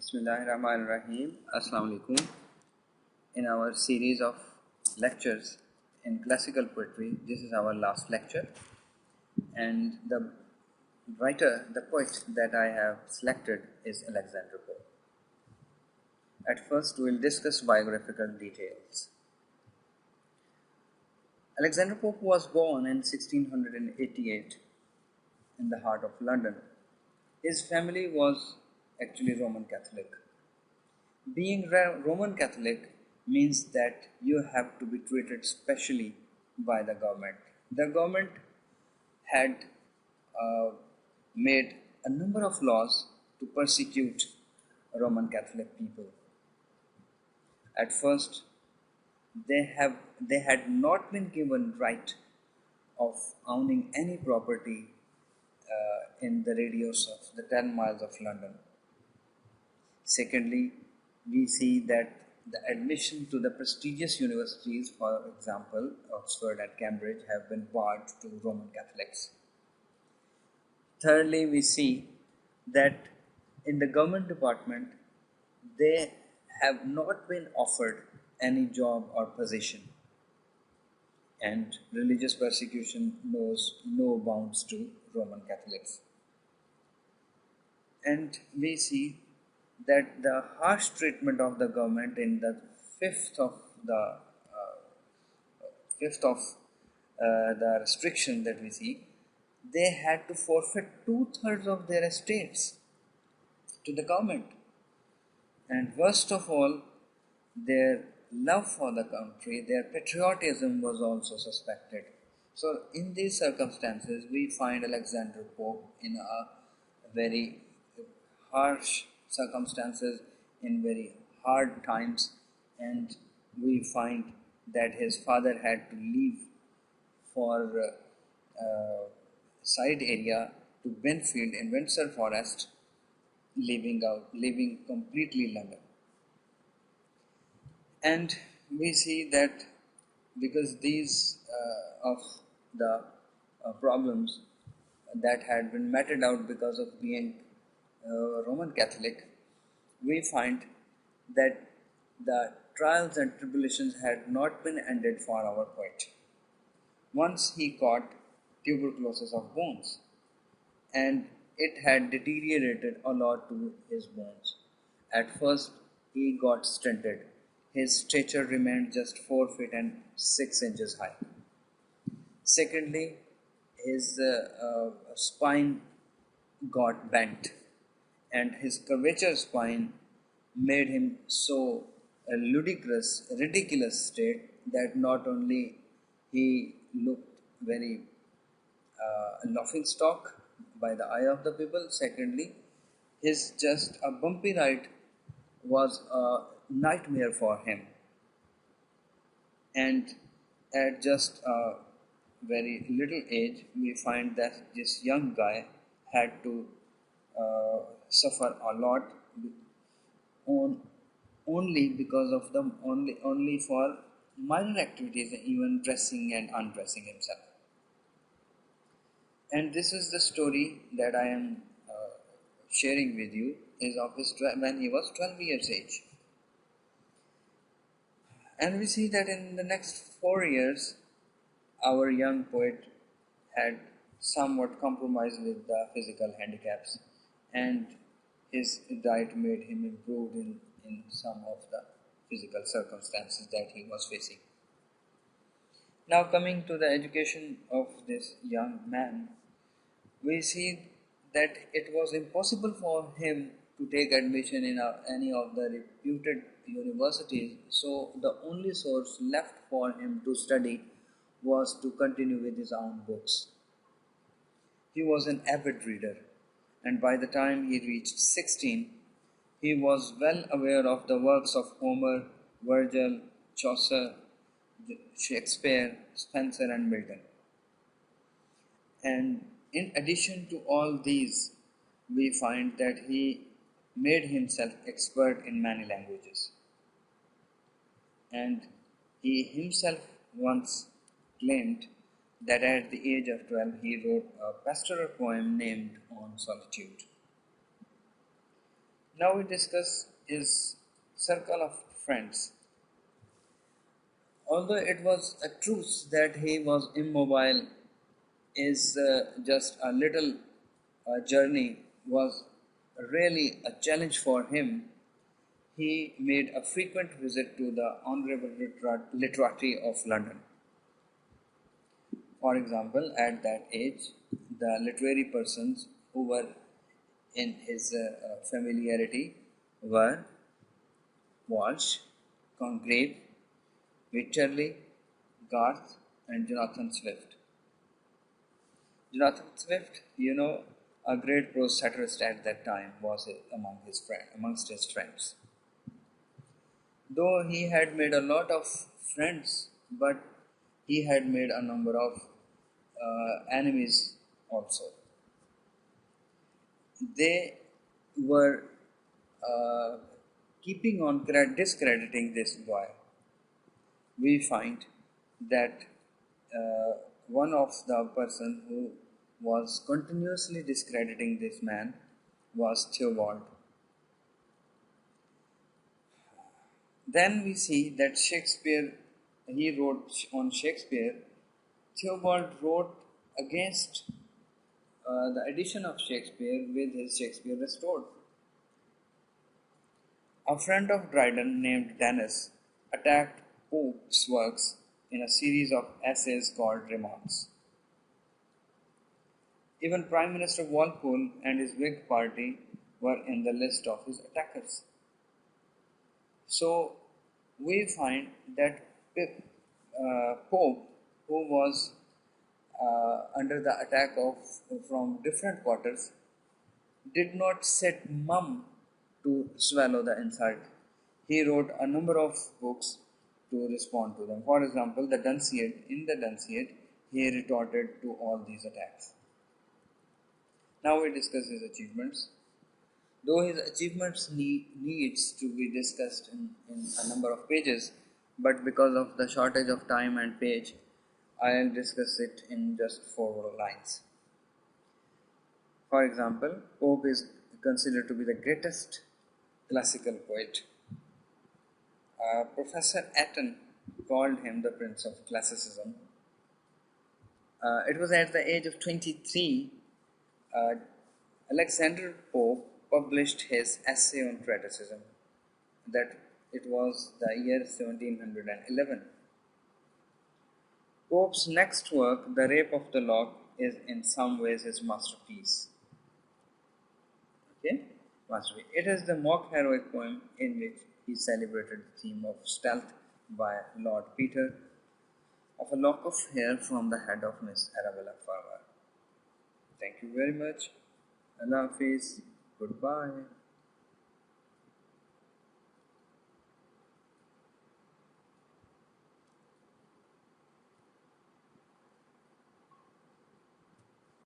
Bismillahirrahmanirrahim. Assalamu alaikum. In our series of lectures in classical poetry, this is our last lecture, and the poet that I have selected is Alexander Pope. At first, we will discuss biographical details. Alexander Pope was born in 1688 in the heart of London. His family was actually Roman Catholic. Being Roman Catholic means that you have to be treated specially by the government. The government had made a number of laws to persecute Roman Catholic people. At first, they had not been given right of owning any property in the radius of the 10 miles of London. Secondly, we see that the admission to the prestigious universities, for example, Oxford and Cambridge, have been barred to Roman Catholics. Thirdly, we see that in the government department, they have not been offered any job or position, and religious persecution knows no bounds to Roman Catholics. And we see that the harsh treatment of the government in the fifth of the restriction that we see, they had to forfeit 2/3 of their estates to the government. And worst of all, their love for the country, their patriotism was also suspected. So in these circumstances, we find Alexander Pope in a very harsh circumstances, in very hard times, and we find that his father had to leave for side area to Benfield in Windsor Forest, leaving completely London. And we see that because these of the problems that had been meted out because of being Roman Catholic, we find that the trials and tribulations had not been ended for our poet. Once he caught tuberculosis of bones, and it had deteriorated a lot to his bones. At first, he got stunted. His stature remained just 4 feet and 6 inches high. Secondly, his spine got bent, and his curvature spine made him so ridiculous state that not only he looked very laughing stock by the eye of the people, secondly, his just a bumpy ride was a nightmare for him. And at just a very little age, we find that this young guy had to suffer a lot only because of the only for minor activities, even dressing and undressing himself. And this is the story that I am sharing with you, is of his when he was 12 years age. And we see that in the next 4 years, our young poet had somewhat compromised with the physical handicaps, and his diet made him improved in some of the physical circumstances that he was facing. Now, coming to the education of this young man, we see that it was impossible for him to take admission in any of the reputed universities, so the only source left for him to study was to continue with his own books. He was an avid reader, and by the time he reached 16, he was well aware of the works of Homer, Virgil, Chaucer, Shakespeare, Spenser, and Milton. And in addition to all these, we find that he made himself expert in many languages. And he himself once claimed that at the age of 12 he wrote a pastoral poem named On Solitude. Now we discuss his circle of friends. Although it was a truth that he was immobile, is just a little journey was really a challenge for him. He made a frequent visit to the Honourable Literati of London. For example, at that age, the literary persons who were in his familiarity were Walsh, Congreve, Wycherley, Garth, and Jonathan Swift. Jonathan Swift, a great prose satirist at that time, was amongst his friends. Though he had made a lot of friends, but he had made a number of enemies also. They were uh, keeping on discrediting this boy. We find that one of the person who was continuously discrediting this man was Theobald. Then we see that he wrote on Shakespeare. Theobald wrote against the edition of Shakespeare with his Shakespeare Restored. A friend of Dryden named Dennis attacked Pope's works in a series of essays called Remarks. Even Prime Minister Walpole and his Whig party were in the list of his attackers. So we find that Pope, who was under the attack from different quarters, did not sit mum to swallow the insult. He wrote a number of books to respond to them. For example, the Dunciad, he retorted to all these attacks. Now we discuss his achievements. Though his achievements needs to be discussed in a number of pages, but because of the shortage of time and page, I'll discuss it in just 4 lines. For example, Pope is considered to be the greatest classical poet. Professor Atton called him the Prince of Classicism. It was at the age of 23, Alexander Pope published his essay on criticism. That it was the year 1711. Pope's next work, The Rape of the Lock, is in some ways his masterpiece. Okay, masterpiece. It is the mock heroic poem in which he celebrated the theme of stealth by Lord Peter of a lock of hair from the head of Miss Arabella Farmer. Thank you very much. Allah Hafiz. Goodbye.